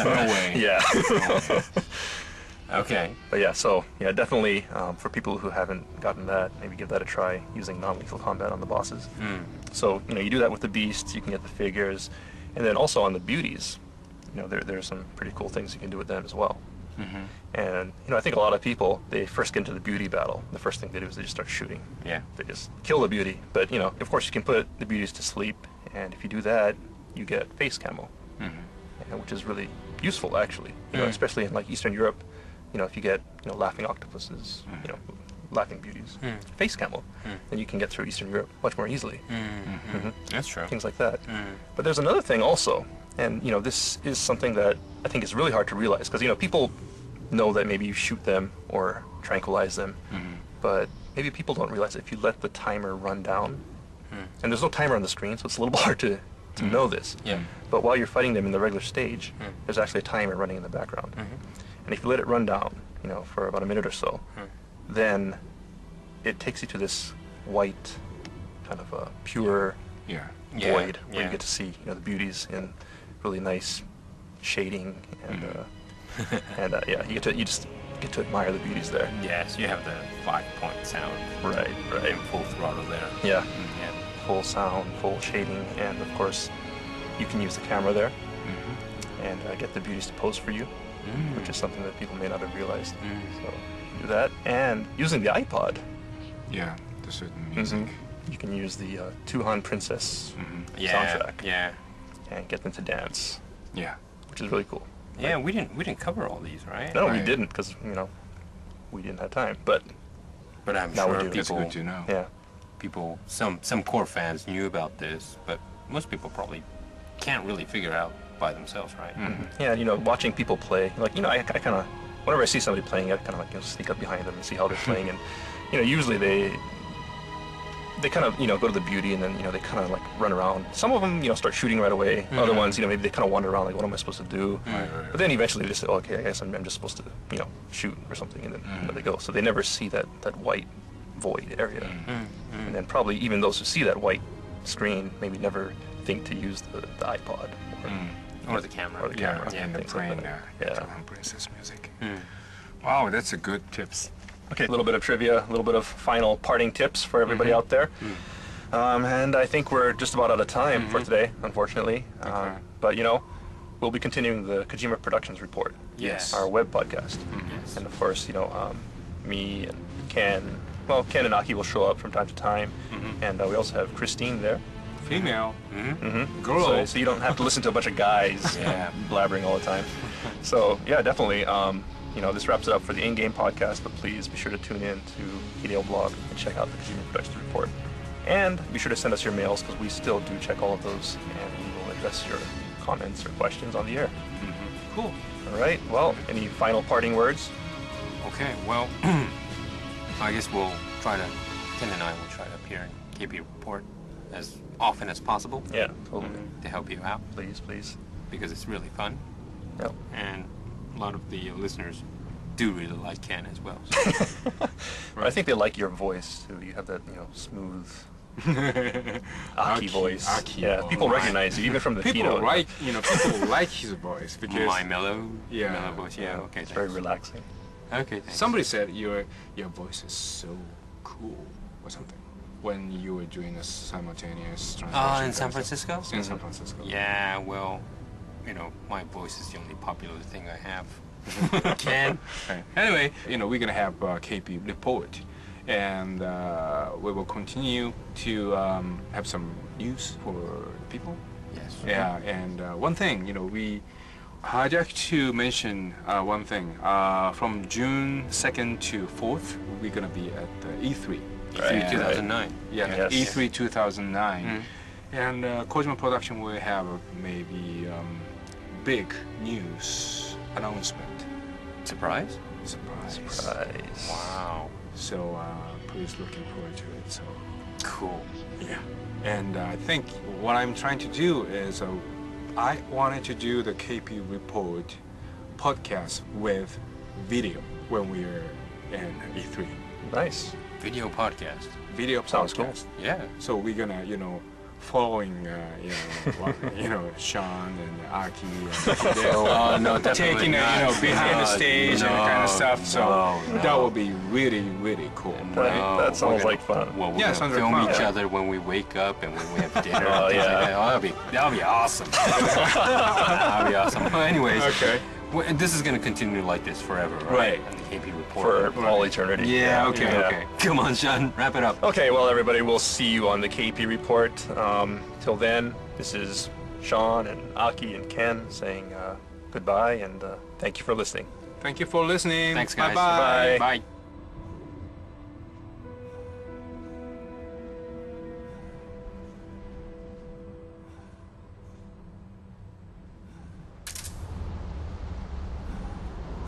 No way. Yeah. Okay. But yeah, so yeah, definitely for people who haven't gotten that, maybe give that a try using non-lethal combat on the bosses. So you do that with the beasts, you can get the figures, and then also on the beauties, there's some pretty cool things you can do with them as well. And I think a lot of people, they first get into the beauty battle. The first thing they do is they just start shooting. Yeah. They just kill the beauty. But of course, you can put the beauties to sleep, and if you do that, you get face camo, which is really useful actually. Especially in like Eastern Europe. If you get laughing octopuses, laughing beauties, face camo, then you can get through Eastern Europe much more easily. That's true. Things like that. But there's another thing also, and this is something that I think is really hard to realize because people know that maybe you shoot them or tranquilize them, but maybe people don't realize that if you let the timer run down, and there's no timer on the screen, so it's a little hard to know this. Yeah. But while you're fighting them in the regular stage, there's actually a timer running in the background. And if you let it run down, for about a minute or so, then it takes you to this white, kind of a pure void where you get to see, the beauties in really nice shading and you just get to admire the beauties there. Yes, you have the 5-point sound. Right. And full throttle there. Yeah. Full sound, full shading, and of course, you can use the camera there and get the beauties to pose for you. Which is something that people may not have realized. So do that, and using the iPod. Yeah, the certain music. You can use the Tuhan Princess soundtrack. Yeah. And get them to dance. Yeah. Which is really cool. Yeah, we didn't cover all these, right? No, Right. we didn't, because we didn't have time. But I'm now we sure do. That's people, good to know. yeah, people, some core fans knew about this, but most people probably can't really figure out by themselves, right? yeah. Watching people play, like I kind of, whenever I see somebody playing, I kind of like sneak up behind them and see how they're playing, and usually they kind of go to the beauty, and then they kind of like run around. Some of them start shooting right away. Other ones maybe they kind of wander around, like what am I supposed to do? Right. But then eventually they just say, oh, okay, I guess I'm just supposed to shoot or something, and then there they go. So they never see that white void area, and then probably even those who see that white screen maybe never think to use the iPod Or the camera. or the camera. Yeah, and things playing like that. the Tuhan Princess music. Wow, that's a good tips. Okay, a little bit of trivia, a little bit of final parting tips for everybody out there. And I think we're just about out of time for today, unfortunately. But we'll be continuing the Kojima Productions Report, Yes. our web podcast. Yes. And of course, me and Ken, Ken and Aki will show up from time to time. And we also have Christine there. Female. Girl. So you don't have to listen to a bunch of guys blabbering all the time. So yeah, definitely. This wraps it up for the in-game podcast, but please be sure to tune in to Hideo Blog and check out the Kojima Productions Report. And be sure to send us your mails, because we still do check all of those, and we will address your comments or questions on the air. Cool. All right, well, any final parting words? Okay, well, I guess Ken and I will try to appear in KP Report as often as possible Yeah, totally. to help you out, Please, please. because it's really fun, Yep. and a lot of the listeners do really like Ken as well. So. I think they like your voice, too. You have that, smooth Aki voice. Aki yeah, voice. people recognize you, even from the People keynote. like people like his voice because My mellow Yeah. voice. Yeah, okay. It's very thanks. relaxing. Okay, thanks. somebody said your voice is so cool or something when you were doing a simultaneous translation. In San Francisco? In San Francisco. Yeah, well, my voice is the only popular thing I have. Ken. Okay. Anyway, we're gonna have KP report, and we will continue to have some news for people. Yes. Yeah, and one thing, I'd like to mention one thing. From June 2nd to 4th, we're gonna be at E3. Right. 2009. Yeah, Yes. E3 2009. And Kojima Production will have maybe big news announcement. Surprise? Surprise. Nice. Wow. So please looking forward to it. So Cool. yeah. And I think what I'm trying to do is I wanted to do the KP Report podcast with video when we're in E3. Nice. Video podcast. Video Sounds podcast. Yeah. So we're gonna, following, Sean and Aki and Oh, no, definitely taking not. behind the stage and kind of stuff. So no. that would be really, really cool. That sounds like fun. Well, we're Yeah, gonna sounds like film fun. each Yeah. other when we wake up and when we have dinner Oh, and things yeah. like that. Oh, that'll be awesome. That'll be awesome. But anyways, Okay. and this is gonna continue like this forever, right? Right. And the KP report. For all eternity. Yeah, okay, Yeah. okay. Come on, Sean, wrap it up. Okay, well, everybody, we'll see you on the KP report. Till then, this is Sean and Aki and Ken saying goodbye and thank you for listening. Thank you for listening. Thanks, guys. Bye-bye. Bye. Bye.